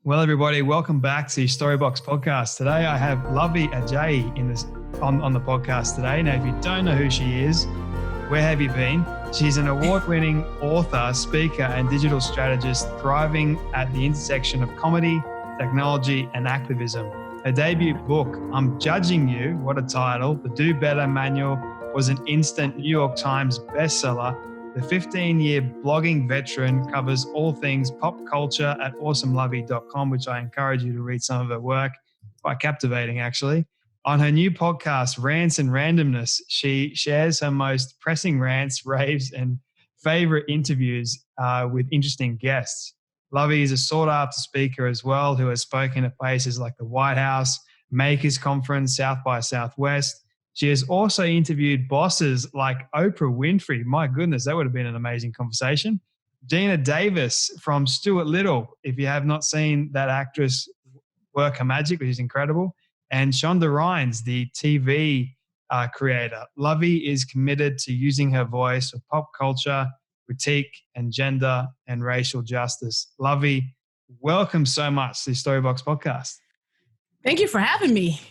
Well, everybody, welcome back to Storybox Podcast. Today, I have Luvvie Ajayi on the podcast today. Now, if you don't know who she is, where have you been? She's an award-winning author, speaker, and digital strategist thriving at the intersection of comedy, technology, and activism. Her debut book, I'm Judging You, what a title, The Do Better Manual, was an instant New York Times bestseller. The 15-year blogging veteran covers all things pop culture at awesomelovvie.com, which I encourage you to read some of her work. Quite captivating, actually. On her new podcast, Rants Randomness, she shares her most pressing rants, raves, and favorite interviews with interesting guests. Luvvie is a sought-after speaker as well, who has spoken at places like the White House, Makers Conference, South by Southwest. She has also interviewed bosses like Oprah Winfrey. My goodness, that would have been an amazing conversation. Gina Davis from Stuart Little, if you have not seen that actress work her magic, which is incredible. And Shonda Rhimes, the TV creator. Luvvie is committed to using her voice for pop culture, critique, and gender and racial justice. Luvvie, welcome so much to the Storybox Podcast. Thank you for having me.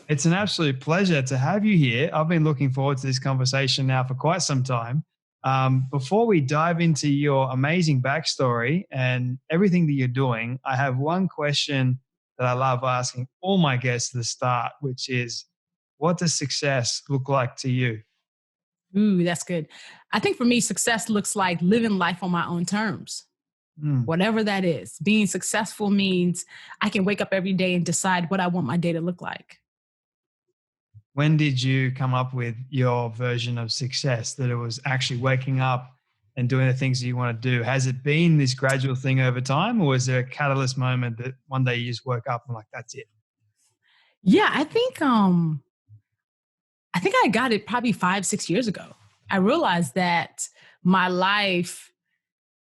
It's an absolute pleasure to have you here. I've been looking forward to this conversation now for quite some time. Before we dive into your amazing backstory and everything that you're doing, I have one question that I love asking all my guests at the start, which is, what does success look like to you? Ooh, that's good. I think for me, success looks like living life on my own terms. Whatever that is. Being successful means I can wake up every day and decide what I want my day to look like. When did you come up with your version of success, that it was actually waking up and doing the things that you want to do? Has it been this gradual thing over time, or was there a catalyst moment that one day you just woke up and like, that's it? Yeah, I think I got it probably 5-6 years ago. I realized that my life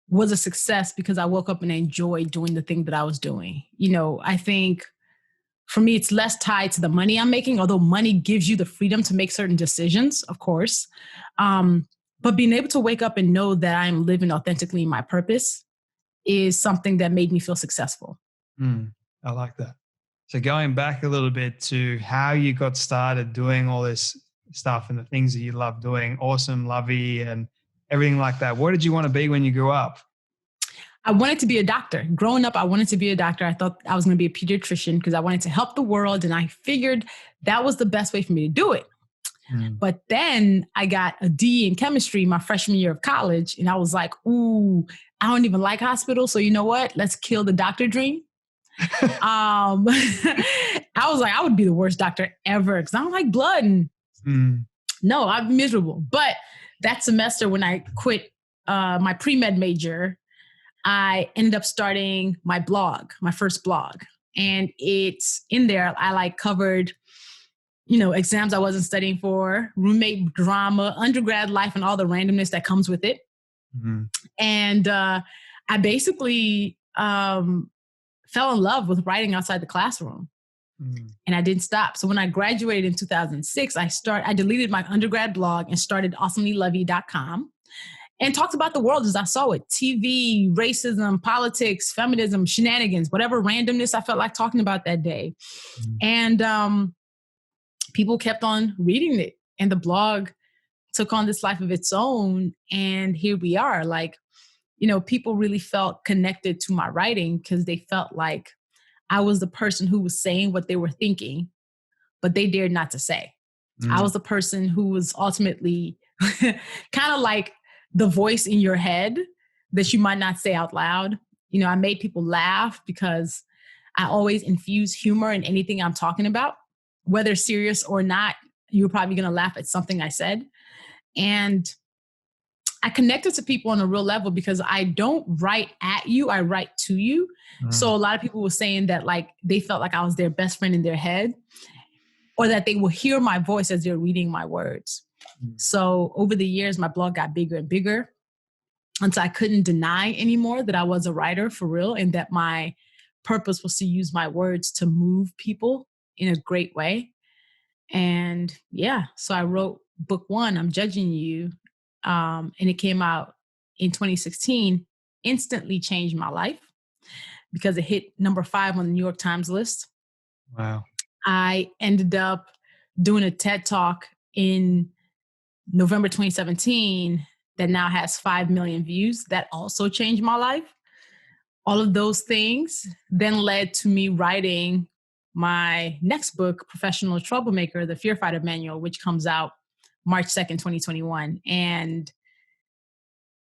was a success because I woke up and enjoyed doing the thing that I was doing. You know, I think for me, it's less tied to the money I'm making, although money gives you the freedom to make certain decisions, of course. But being able to wake up and know that I'm living authentically my purpose is something that made me feel successful. I like that. So going back a little bit to how you got started doing all this stuff and the things that you love doing, Awesome Luvvie and everything like that. What did you want to be when you grew up? I wanted to be a doctor. Growing up, I wanted to be a doctor. I thought I was going to be a pediatrician because I wanted to help the world. And I figured that was the best way for me to do it. But then I got a D in chemistry my freshman year of college. And I was like, ooh, I don't even like hospitals. So you know what? Let's kill the doctor dream. I was like, I would be the worst doctor ever because I don't like blood. And no, I'm miserable. But that semester when I quit my pre-med major, I ended up starting my blog, my first blog. And it's in there. I covered, exams I wasn't studying for, roommate drama, undergrad life, and all the randomness that comes with it. And I basically fell in love with writing outside the classroom. And I didn't stop. So when I graduated in 2006, I deleted my undergrad blog and started awesomelovvie.com. And talked about the world as I saw it. TV, racism, politics, feminism, shenanigans, whatever randomness I felt like talking about that day. And people kept on reading it. And the blog took on this life of its own. And here we are. People really felt connected to my writing because they felt like I was the person who was saying what they were thinking, but they dared not to say. I was the person who was ultimately kind of like the voice in your head that you might not say out loud. I made people laugh because I always infuse humor in anything I'm talking about, whether serious or not. You're probably going to laugh at something I said. And I connected to people on a real level because I don't write at you, I write to you. So a lot of people were saying that they felt like I was their best friend in their head, or that they will hear my voice as they're reading my words. So over the years, my blog got bigger and bigger until I couldn't deny anymore that I was a writer for real and that my purpose was to use my words to move people in a great way. And so I wrote book 1, I'm Judging You. And it came out in 2016, instantly changed my life because it hit number 5 on the New York Times list. Wow. I ended up doing a TED Talk in November 2017 that now has 5 million views. That also changed my life. All of those things then led to me writing my next book, Professional Troublemaker, The Fear Fighter Manual, which comes out March 2nd, 2021. And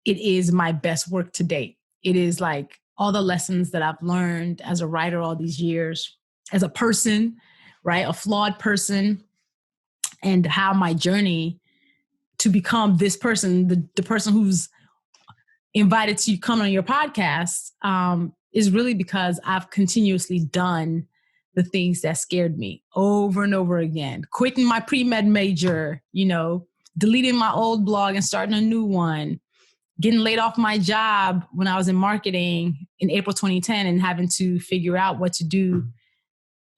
it is my best work to date. It is like all the lessons that I've learned as a writer all these years, as a person, right? A flawed person, and how my journey to become this person, the person who's invited to come on your podcast, is really because I've continuously done the things that scared me over and over again. Quitting my pre-med major, deleting my old blog and starting a new one, getting laid off my job when I was in marketing in April 2010 and having to figure out what to do.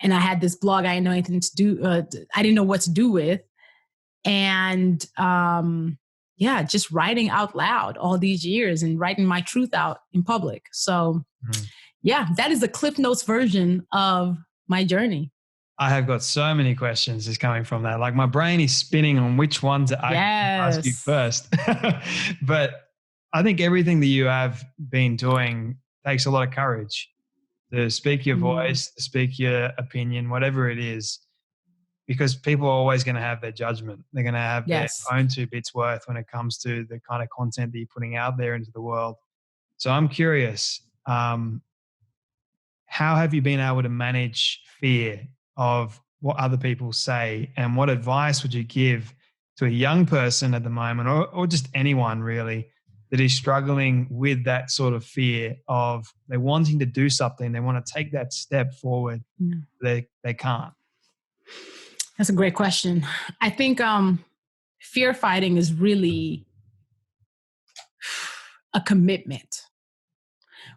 And I had this blog I didn't know anything to do. I didn't know what to do with. And just writing out loud all these years and writing my truth out in public. So that is the Cliff Notes version of my journey. I have got so many questions just coming from that. Like my brain is spinning on which one to ask you first. But I think everything that you have been doing takes a lot of courage to speak your voice, to speak your opinion, whatever it is, because people are always going to have their judgment. They're going to have their own 2 bits worth when it comes to the kind of content that you're putting out there into the world. So I'm curious, how have you been able to manage fear of what other people say, and what advice would you give to a young person at the moment, or just anyone really, that is struggling with that sort of fear of they're wanting to do something, they want to take that step forward, they can't? That's a great question. I think fear fighting is really a commitment,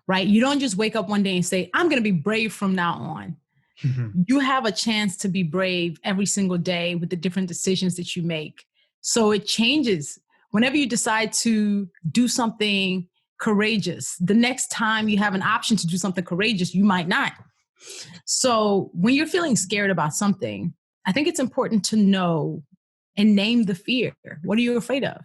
right? You don't just wake up one day and say, I'm going to be brave from now on. You have a chance to be brave every single day with the different decisions that you make. So it changes. Whenever you decide to do something courageous, the next time you have an option to do something courageous, you might not. So when you're feeling scared about something, I think it's important to know and name the fear. What are you afraid of?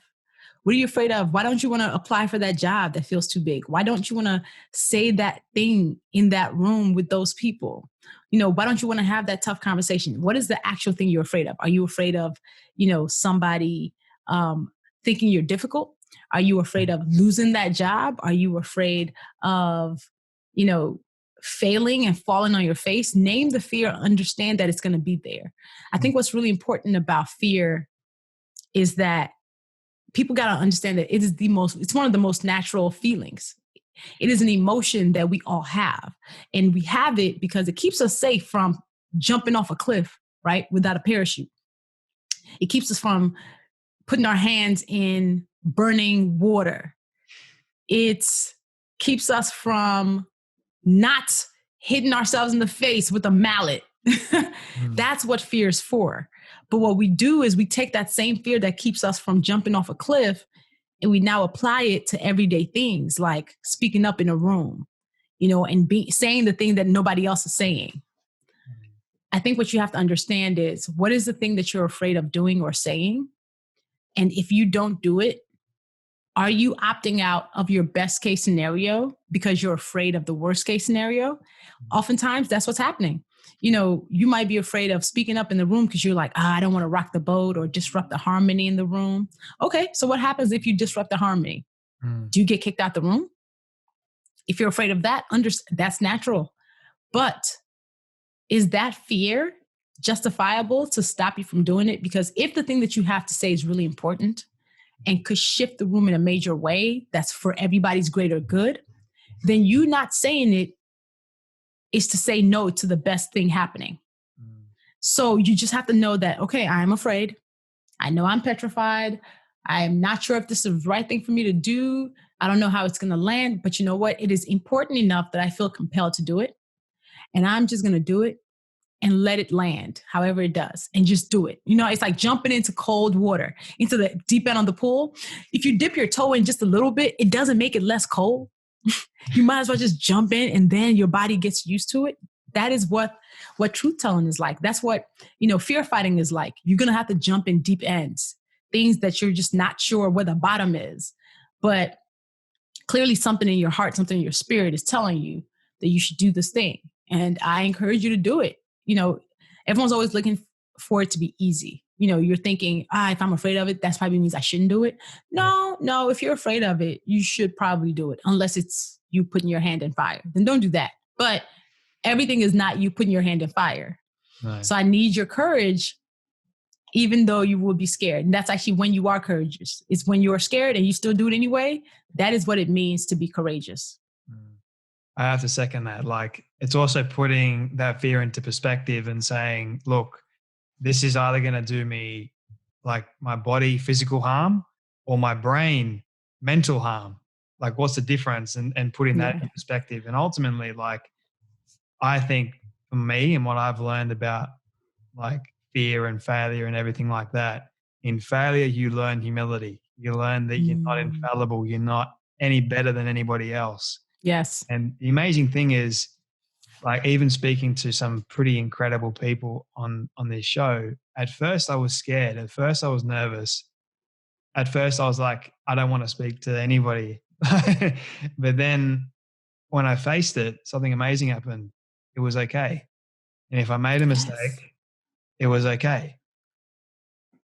What are you afraid of? Why don't you want to apply for that job that feels too big? Why don't you want to say that thing in that room with those people? Why don't you want to have that tough conversation? What is the actual thing you're afraid of? Are you afraid of, somebody thinking you're difficult? Are you afraid of losing that job? Are you afraid of, failing and falling on your face? Name the fear, understand that it's going to be there. I think what's really important about fear is that people got to understand that it's one of the most natural feelings. It is an emotion that we all have. And we have it because it keeps us safe from jumping off a cliff, right? Without a parachute. It keeps us from putting our hands in burning water. It keeps us from not hitting ourselves in the face with a mallet. That's what fear is for. But what we do is we take that same fear that keeps us from jumping off a cliff, and we now apply it to everyday things like speaking up in a room, and saying the thing that nobody else is saying. I think what you have to understand is, what is the thing that you're afraid of doing or saying? And if you don't do it, are you opting out of your best case scenario because you're afraid of the worst case scenario? Oftentimes that's what's happening. You might be afraid of speaking up in the room because you're like, I don't want to rock the boat or disrupt the harmony in the room. Okay, so what happens if you disrupt the harmony? Do you get kicked out the room? If you're afraid of that, that's natural. But is that fear justifiable to stop you from doing it? Because if the thing that you have to say is really important and could shift the room in a major way that's for everybody's greater good, then you not saying it is to say no to the best thing happening. So you just have to know that, okay, I'm afraid. I know I'm petrified. I'm not sure if this is the right thing for me to do. I don't know how it's going to land, but you know what? It is important enough that I feel compelled to do it. And I'm just going to do it and let it land however it does, and just do it. It's like jumping into cold water, into the deep end of the pool. If you dip your toe in just a little bit, it doesn't make it less cold. You might as well just jump in, and then your body gets used to it. That is what truth telling is like. That's what, fear fighting is like. You're going to have to jump in deep ends, things that you're just not sure where the bottom is. But clearly something in your heart, something in your spirit is telling you that you should do this thing. And I encourage you to do it. Everyone's always looking for it to be easy. You're thinking, if I'm afraid of it, that probably means I shouldn't do it. No, if you're afraid of it, you should probably do it, unless it's you putting your hand in fire. Then don't do that. But everything is not you putting your hand in fire. Nice. So I need your courage, even though you will be scared. And that's actually when you are courageous. It's when you're scared and you still do it anyway. That is what it means to be courageous. I have to second that. Like, it's also putting that fear into perspective and saying, look, this is either going to do me, like, my body physical harm, or my brain mental harm. Like, what's the difference? And putting that in perspective. And ultimately, like, I think for me and what I've learned about like fear and failure and everything like that, in failure, you learn humility. You learn that you're not infallible. You're not any better than anybody else. Yes. And the amazing thing is, like, even speaking to some pretty incredible people on this show, at first I was scared. At first I was nervous. At first I was like, I don't want to speak to anybody. But then when I faced it, something amazing happened. It was okay. And if I made a mistake, it was okay.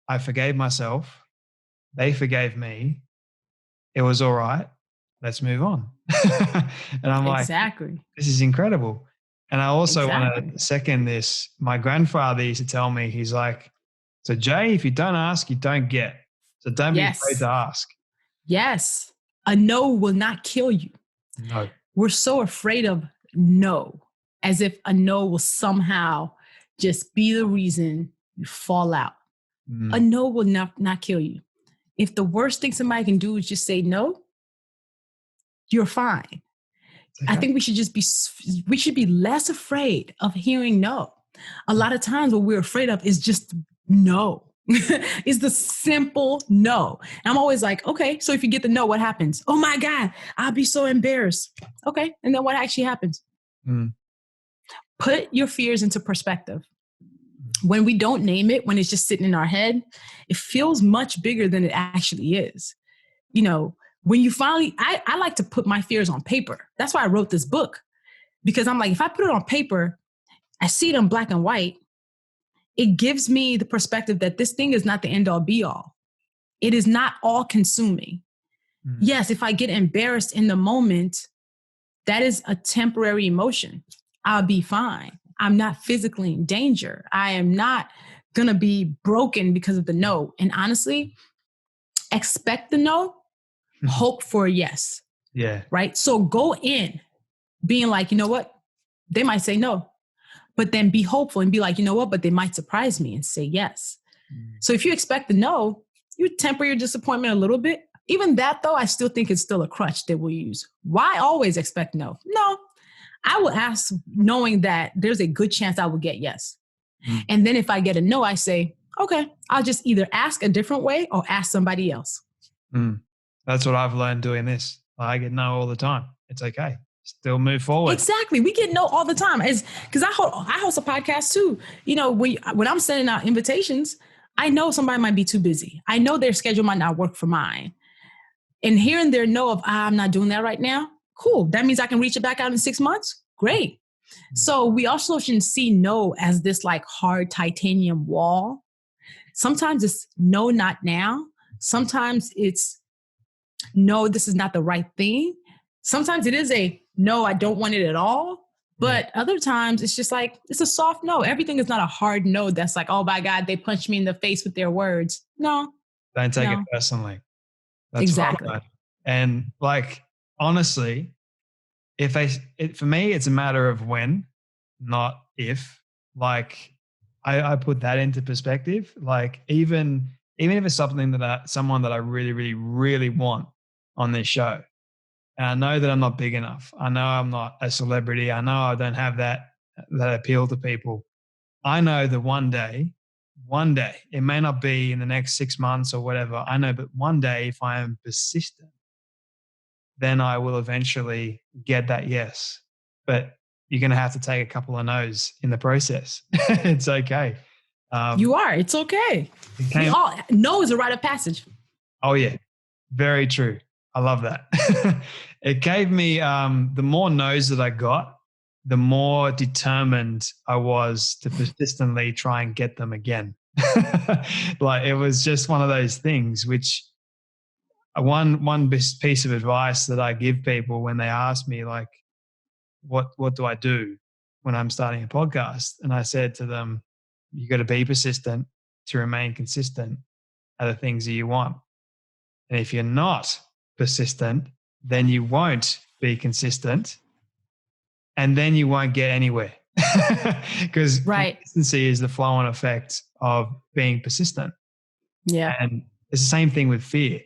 I forgave myself. They forgave me. It was all right. Let's move on. And I'm like, this is incredible. And I also want to second this. My grandfather used to tell me, he's like, so Jay, if you don't ask, you don't get. So don't be afraid to ask. Yes. A no will not kill you. No. We're so afraid of no, as if a no will somehow just be the reason you fall out. A no will not kill you. If the worst thing somebody can do is just say no, you're fine. Okay. I think we should be less afraid of hearing no. A lot of times what we're afraid of is just no. It's the simple no. And I'm always like, okay, so if you get the no, what happens? Oh my God, I'll be so embarrassed. Okay. And then what actually happens? Put your fears into perspective. When we don't name it, when it's just sitting in our head, it feels much bigger than it actually is. When you finally, I like to put my fears on paper. That's why I wrote this book, because I'm like, if I put it on paper, I see it in black and white. It gives me the perspective that this thing is not the end all be all. It is not all consuming. Yes, if I get embarrassed in the moment, that is a temporary emotion. I'll be fine. I'm not physically in danger. I am not going to be broken because of the no. And honestly, expect the no, hope for a yes. Yeah. Right? So go in being like, you know what? They might say no, but then be hopeful and be like, you know what? But they might surprise me and say yes. So if you expect the no, you temper your disappointment a little bit. Even that though, I still think it's still a crutch that we'll use. Why always expect no? No. I will ask knowing that there's a good chance I will get yes. And then if I get a no, I say, okay, I'll just either ask a different way or ask somebody else. That's what I've learned doing this. I get no all the time. It's okay. Still move forward. Exactly. We get no all the time. Because I host a podcast too. When I'm sending out invitations, I know somebody might be too busy. I know their schedule might not work for mine. And hearing their no of, I'm not doing that right now. Cool. That means I can reach it back out in 6 months. Great. So we also shouldn't see no as this like hard titanium wall. Sometimes it's no, not now. Sometimes it's no, this is not the right thing. Sometimes it is a no, I don't want it at all. But other times it's just like, it's a soft no. Everything is not a hard no. That's like, oh my God, they punched me in the face with their words. No. Don't take it personally. That's exactly. Right. And like, honestly, for me, it's a matter of when, not if. Like, I put that into perspective. Like, even if it's something someone that I really, really, really want on this show, and I know that I'm not big enough. I know I'm not a celebrity. I know I don't have that appeal to people. I know that one day, it may not be in the next 6 months or whatever. I know, but one day, if I am persistent, then I will eventually get that yes. But you're going to have to take a couple of no's in the process. It's okay. It's okay. No is a rite of passage. Oh yeah, very true. I love that. It gave me, the more no's that I got, the more determined I was to persistently try and get them again. Like it was just one of those things, which one piece of advice that I give people when they ask me like, what do I do when I'm starting a podcast? And I said to them, you got to be persistent to remain consistent are the things that you want. And if you're not persistent, then you won't be consistent and then you won't get anywhere. Because consistency is the flow on effect of being persistent. Yeah. And it's the same thing with fear.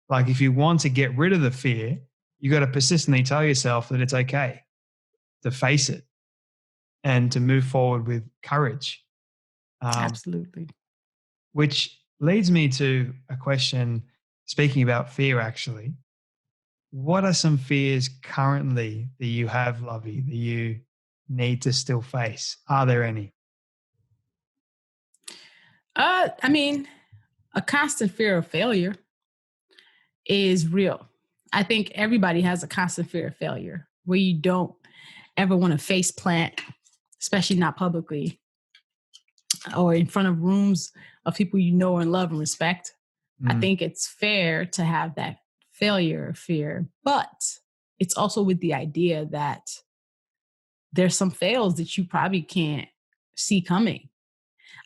Like if you want to get rid of the fear, you got to persistently tell yourself that it's okay to face it and to move forward with courage. Absolutely. Which leads me to a question, speaking about fear actually. What are some fears currently that you have, Luvvie, that you need to still face? Are there any? I mean, a constant fear of failure is real. I think everybody has a constant fear of failure where you don't ever want to face plant, especially not publicly or in front of rooms of people you know and love and respect. I think it's fair to have that failure fear, but it's also with the idea that there's some fails that you probably can't see coming.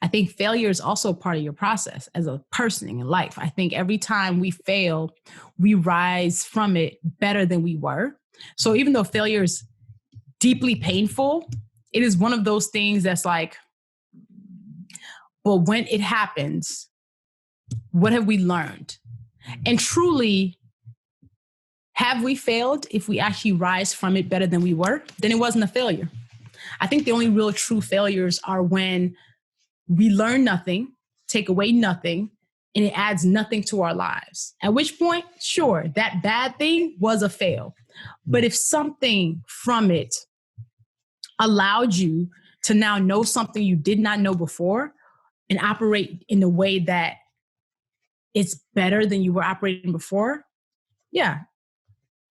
I think failure is also part of your process as a person in life. I think every time we fail, we rise from it better than we were. So even though failure is deeply painful, it is one of those things that's like, well, when it happens, what have we learned? And truly, have we failed if we actually rise from it better than we were? Then it wasn't a failure. I think the only real true failures are when we learn nothing, take away nothing, and it adds nothing to our lives. At which point, sure, that bad thing was a fail. But if something from it allowed you to now know something you did not know before and operate in a way that it's better than you were operating before, yeah,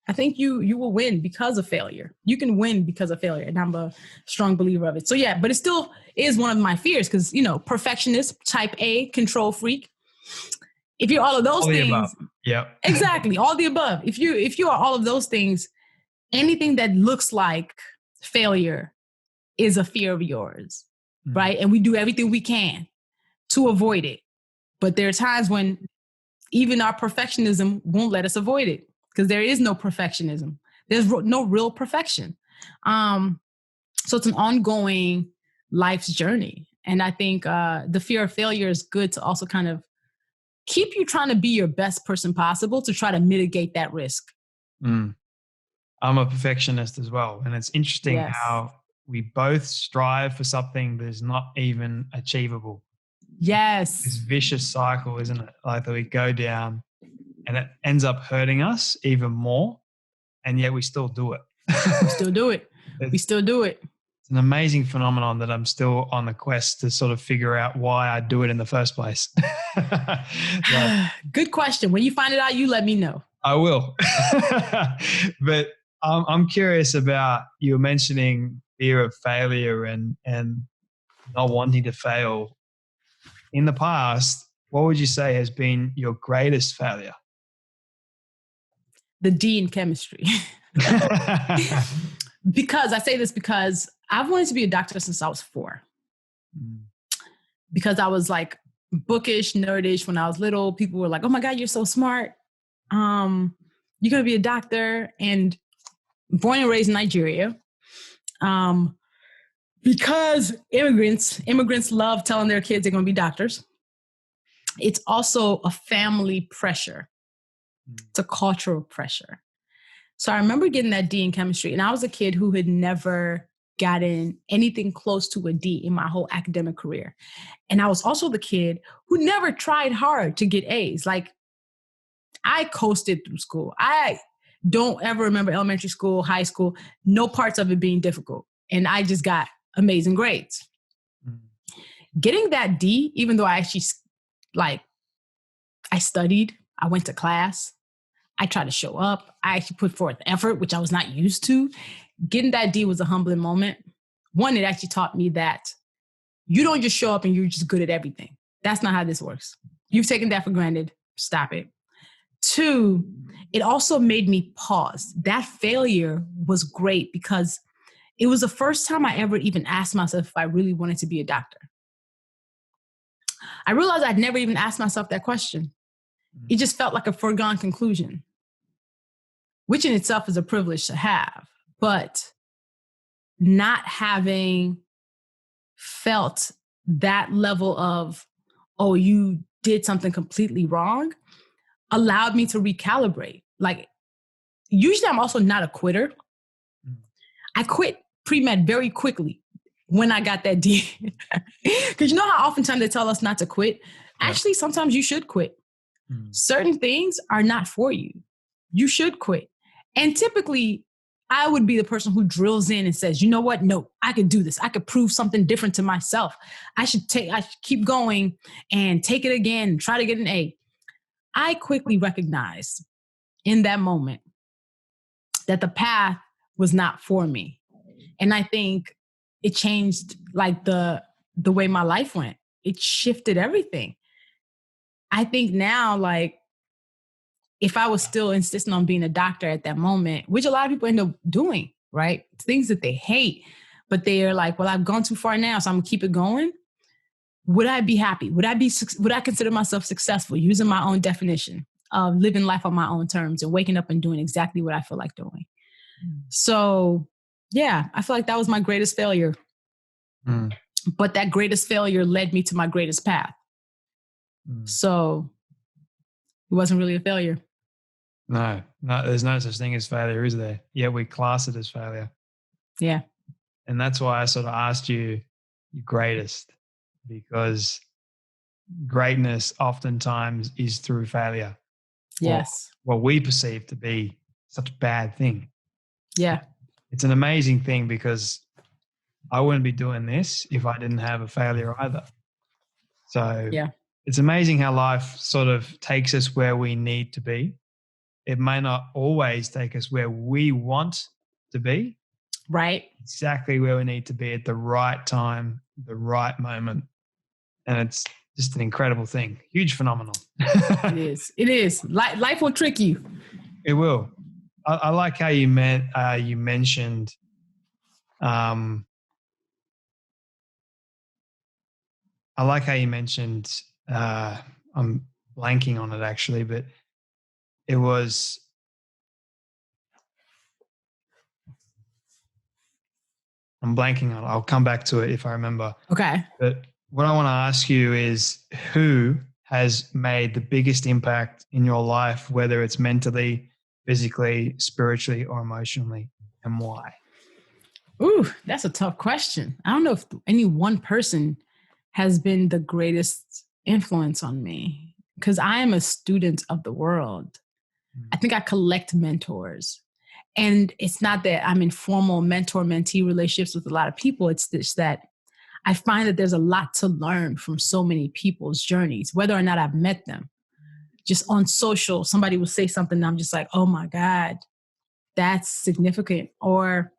I think you will win because of failure. You can win because of failure. And I'm a strong believer of it. So yeah, but it still is one of my fears because, perfectionist, type A, control freak. If you're all of those things, yeah, exactly. All the above. If you are all of those things, anything that looks like failure is a fear of yours, right? And we do everything we can to avoid it. But there are times when even our perfectionism won't let us avoid it because there is no perfectionism. There's no real perfection. So it's an ongoing life's journey. And I think the fear of failure is good to also kind of keep you trying to be your best person possible to try to mitigate that risk. I'm a perfectionist as well. And it's interesting how we both strive for something that is not even achievable. Yes. This vicious cycle, isn't it? Like that we go down and it ends up hurting us even more. And yet we still do it. We still do it. It's an amazing phenomenon that I'm still on the quest to sort of figure out why I do it in the first place. Good question. When you find it out, you let me know. I will. But I'm curious about, you were mentioning fear of failure and not wanting to fail. In the past, what would you say has been your greatest failure? The D in chemistry. Because I say this because I've wanted to be a doctor since I was 4. Because I was like bookish, nerdish when I was little. People were like, oh my God, you're so smart. You're going to be a doctor. And born and raised in Nigeria. Because immigrants love telling their kids they're going to be doctors. It's also a family pressure. It's a cultural pressure. So I remember getting that D in chemistry, and I was a kid who had never gotten anything close to a D in my whole academic career. And I was also the kid who never tried hard to get A's. Like, I coasted through school. I don't ever remember elementary school, high school, no parts of it being difficult. And I just got amazing grades. Getting that D, even though I actually, I studied, I went to class, I tried to show up, I actually put forth effort, which I was not used to. Getting that D was a humbling moment. One, it actually taught me that you don't just show up and you're just good at everything. That's not how this works. You've taken that for granted. Stop it. Two, it also made me pause. That failure was great because it was the first time I ever even asked myself if I really wanted to be a doctor. I realized I'd never even asked myself that question. It just felt like a foregone conclusion, which in itself is a privilege to have. But not having felt that level of, oh, you did something completely wrong, allowed me to recalibrate. Like, usually I'm also not a quitter. I quit pre-med very quickly when I got that D. Because you know how oftentimes they tell us not to quit? Actually, sometimes you should quit. Certain things are not for you. You should quit. And typically, I would be the person who drills in and says, you know what? No, I could do this. I could prove something different to myself. I should keep going and take it again and try to get an A. I quickly recognized in that moment that the path was not for me. And I think it changed like the way my life went. It shifted everything. I think now, like, if I was still insisting on being a doctor at that moment, which a lot of people end up doing, right? Things that they hate, but they're like, well, I've gone too far now, so I'm gonna keep it going. Would I be happy? Would I consider myself successful using my own definition of living life on my own terms and waking up and doing exactly what I feel like doing? So yeah, I feel like that was my greatest failure. But that greatest failure led me to my greatest path. So it wasn't really a failure. No, there's no such thing as failure, is there? Yeah, we class it as failure. Yeah. And that's why I sort of asked you your greatest, because greatness oftentimes is through failure. Yes. What we perceive to be such a bad thing. Yeah. It's an amazing thing because I wouldn't be doing this if I didn't have a failure either. So yeah, it's amazing how life sort of takes us where we need to be. It may not always take us where we want to be. Right. Exactly where we need to be at the right time, the right moment. And it's just an incredible thing. Huge phenomenon. It is. It is. Life will trick you. It will. I like how you mentioned I'm blanking on it actually, but it was I'm blanking on it. I'll come back to it if I remember. Okay. But what I want to ask you is, who has made the biggest impact in your life, whether it's mentally, physically, spiritually, or emotionally, and why? Ooh, that's a tough question. I don't know if any one person has been the greatest influence on me, because I am a student of the world. I think I collect mentors. And it's not that I'm in formal mentor-mentee relationships with a lot of people. It's just that I find that there's a lot to learn from so many people's journeys, whether or not I've met them. Just on social, somebody will say something and I'm just like, oh my God, that's significant. Or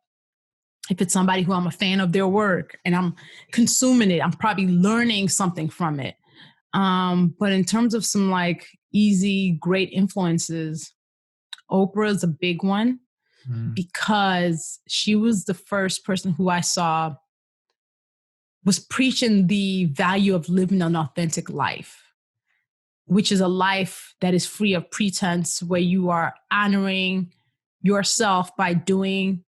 if it's somebody who I'm a fan of their work and I'm consuming it, I'm probably learning something from it. But in terms of some like easy, great influences, Oprah is a big one because she was the first person who I saw was preaching the value of living an authentic life, which is a life that is free of pretense, where you are honoring yourself by doing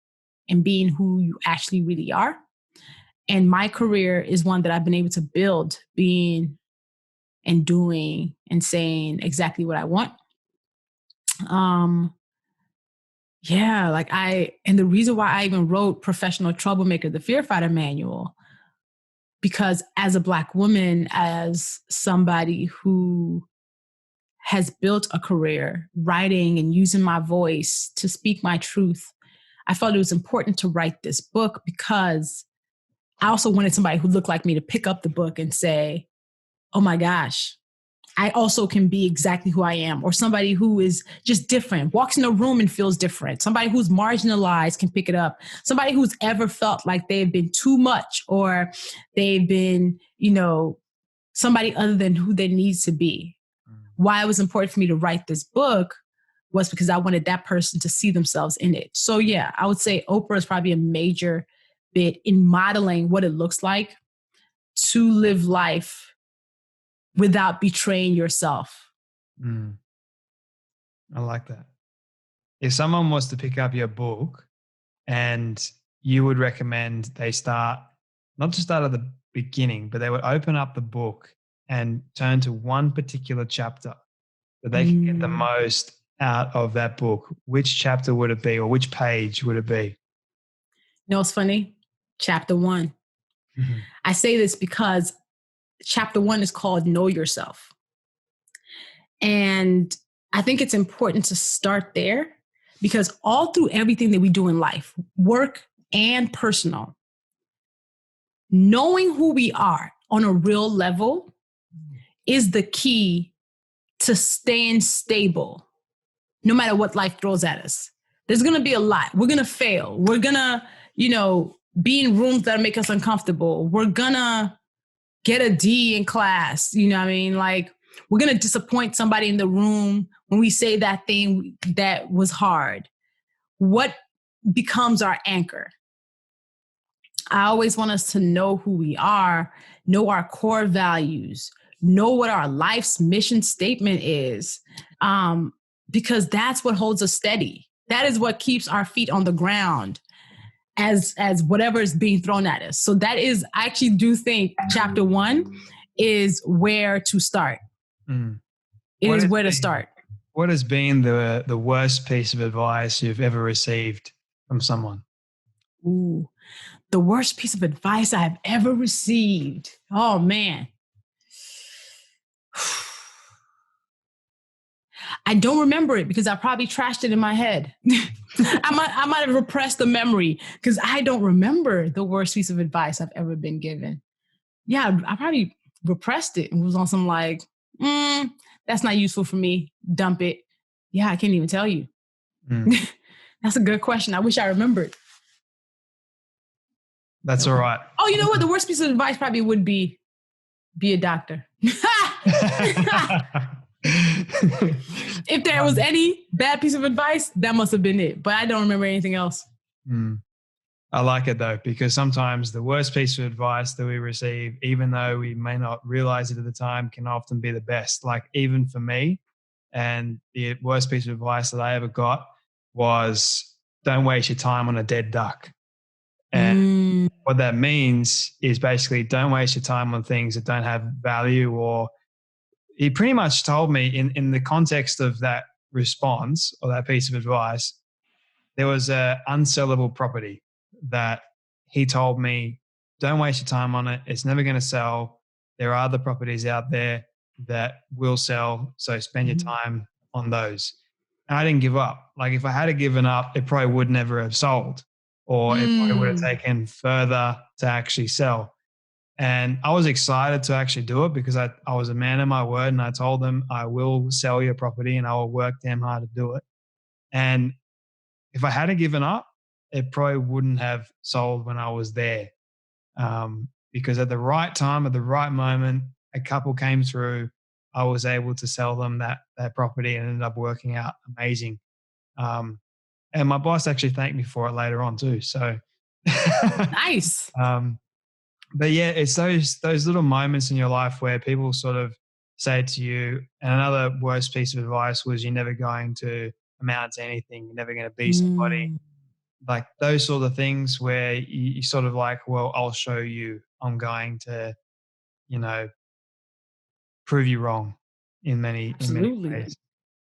and being who you actually really are. And my career is one that I've been able to build, being and doing and saying exactly what I want. And the reason why I even wrote Professional Troublemaker, the Fear Fighter Manual, because as a Black woman, as somebody who has built a career writing and using my voice to speak my truth, I felt it was important to write this book because I also wanted somebody who looked like me to pick up the book and say, oh my gosh, I also can be exactly who I am. Or somebody who is just different, walks in a room and feels different. Somebody who's marginalized can pick it up. Somebody who's ever felt like they've been too much or they've been, somebody other than who they need to be. Why it was important for me to write this book was because I wanted that person to see themselves in it. So yeah, I would say Oprah is probably a major bit in modeling what it looks like to live life without betraying yourself. I like that. If someone was to pick up your book and you would recommend they not just start at the beginning, but they would open up the book and turn to one particular chapter that they can get the most out of that book, which chapter would it be or which page would it be? You know what's funny? Chapter 1. Mm-hmm. I say this because chapter 1 is called Know Yourself. And I think it's important to start there because all through everything that we do in life, work and personal, knowing who we are on a real level is the key to staying stable, no matter what life throws at us. There's going to be a lot. We're going to fail. We're going to, be in rooms that make us uncomfortable. We're going to get a D in class. You know what I mean? Like, we're going to disappoint somebody in the room when we say that thing that was hard. What becomes our anchor? I always want us to know who we are, know our core values, know what our life's mission statement is, because that's what holds us steady. That is what keeps our feet on the ground as whatever is being thrown at us. So that is, I actually do think chapter 1 is where to start. It is where to start. What has been the worst piece of advice you've ever received from someone? Ooh, the worst piece of advice I have ever received. Oh, man. I don't remember it because I probably trashed it in my head. I might have repressed the memory because I don't remember the worst piece of advice I've ever been given. Yeah, I probably repressed it and was on some like, that's not useful for me. Dump it. Yeah, I can't even tell you. That's a good question. I wish I remembered. That's all right. Oh, you know what? The worst piece of advice probably would be a doctor. If there was any bad piece of advice, that must have been it. But I don't remember anything else. I like it though, because sometimes the worst piece of advice that we receive, even though we may not realize it at the time, can often be the best. Like even for me, and the worst piece of advice that I ever got was don't waste your time on a dead duck. And what that means is basically don't waste your time on things that don't have value. Or he pretty much told me in the context of that response or that piece of advice, there was an unsellable property that he told me, don't waste your time on it. It's never going to sell. There are other properties out there that will sell. So spend your time on those. And I didn't give up. Like if I had given up, it probably would never have sold, or it probably would have taken further to actually sell. And I was excited to actually do it because I was a man of my word, and I told them I will sell your property and I will work damn hard to do it. And if I hadn't given up, it probably wouldn't have sold when I was there. Because at the right time, at the right moment, a couple came through. I was able to sell them that property and ended up working out amazing. And my boss actually thanked me for it later on too. So nice. But yeah, it's those little moments in your life where people sort of say to you, and another worst piece of advice was you're never going to amount to anything. You're never going to be somebody. Like those sort of things where you sort of like, well, I'll show you. I'm going to, prove you wrong in many ways.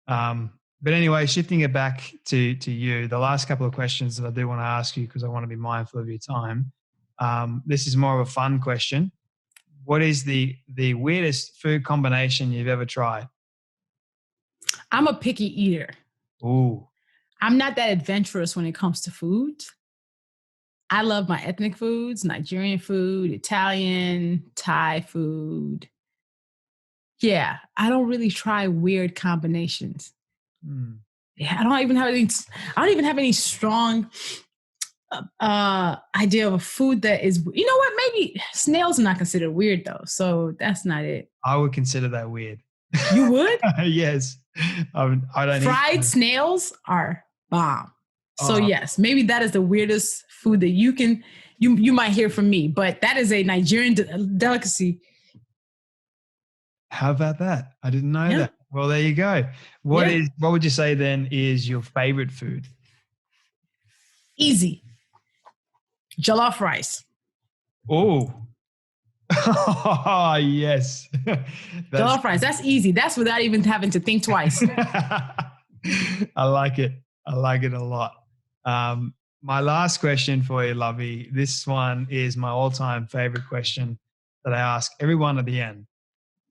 But anyway, shifting it back to you, the last couple of questions that I do want to ask you, because I want to be mindful of your time. This is more of a fun question. What is the weirdest food combination you've ever tried? I'm a picky eater. Ooh. I'm not that adventurous when it comes to food. I love my ethnic foods, Nigerian food, Italian, Thai food. Yeah, I don't really try weird combinations. Yeah, I don't even have any strong idea of a food that is, you know what? Maybe snails are not considered weird though. So that's not it. I would consider that weird. You would? Yes. I don't Fried snails are bomb. So yes, maybe that is the weirdest food that you might hear from me, but that is a Nigerian delicacy. How about that? I didn't know that. Well, there you go. What would you say then is your favorite food? Easy. Jollof rice. Oh. Oh, yes. Jollof rice. That's easy. That's without even having to think twice. I like it. I like it a lot. My last question for you, Luvvie. This one is my all-time favorite question that I ask everyone at the end.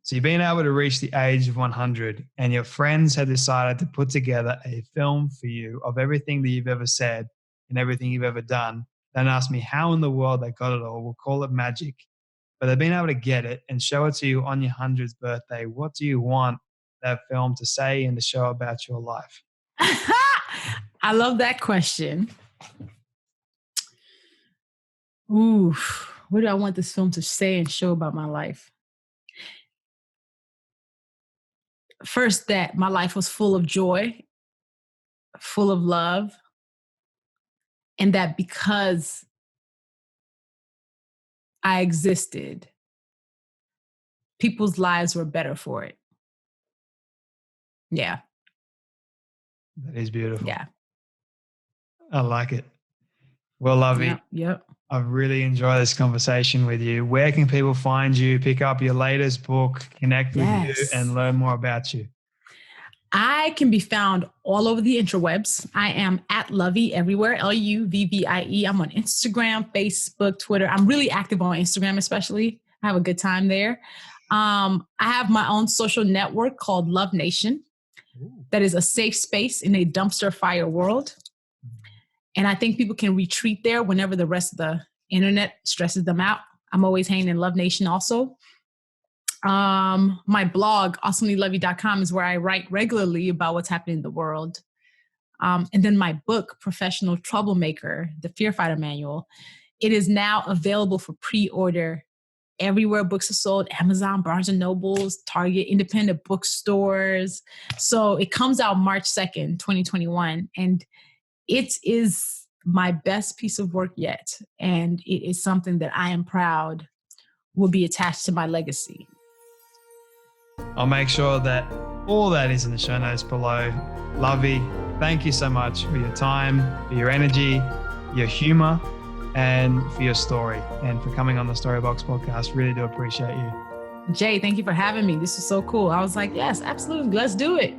So you've been able to reach the age of 100 and your friends have decided to put together a film for you of everything that you've ever said and everything you've ever done. Don't ask me how in the world they got it all. We'll call it magic. But they've been able to get it and show it to you on your 100th birthday. What do you want that film to say and to show about your life? I love that question. Ooh, what do I want this film to say and show about my life? First, that my life was full of joy, full of love, and that because I existed, people's lives were better for it. Yeah. That is beautiful. Yeah. I like it. Well, Luvvie, Yep. I've really enjoyed this conversation with you. Where can people find you, pick up your latest book, connect with you, and learn more about you? I can be found all over the interwebs. I am at Luvvie everywhere, Luvvie. I'm on Instagram, Facebook, Twitter. I'm really active on Instagram, especially. I have a good time there. I have my own social network called LuvvNation. That is a safe space in a dumpster fire world. And I think people can retreat there whenever the rest of the internet stresses them out. I'm always hanging in LuvvNation also. My blog, awesomelyluvvie.com, is where I write regularly about what's happening in the world. And then my book, Professional Troublemaker, the Fear Fighter Manual, it is now available for pre-order everywhere books are sold: Amazon, Barnes & Nobles, Target, independent bookstores. So it comes out March 2nd, 2021. And it is my best piece of work yet. And it is something that I am proud will be attached to my legacy. I'll make sure that all that is in the show notes below. Luvvie, thank you so much for your time, for your energy, your humor, and for your story, and for coming on the Storybox podcast. Really do appreciate you. Jay, thank you for having me. This is so cool. I was like, yes, absolutely. Let's do it.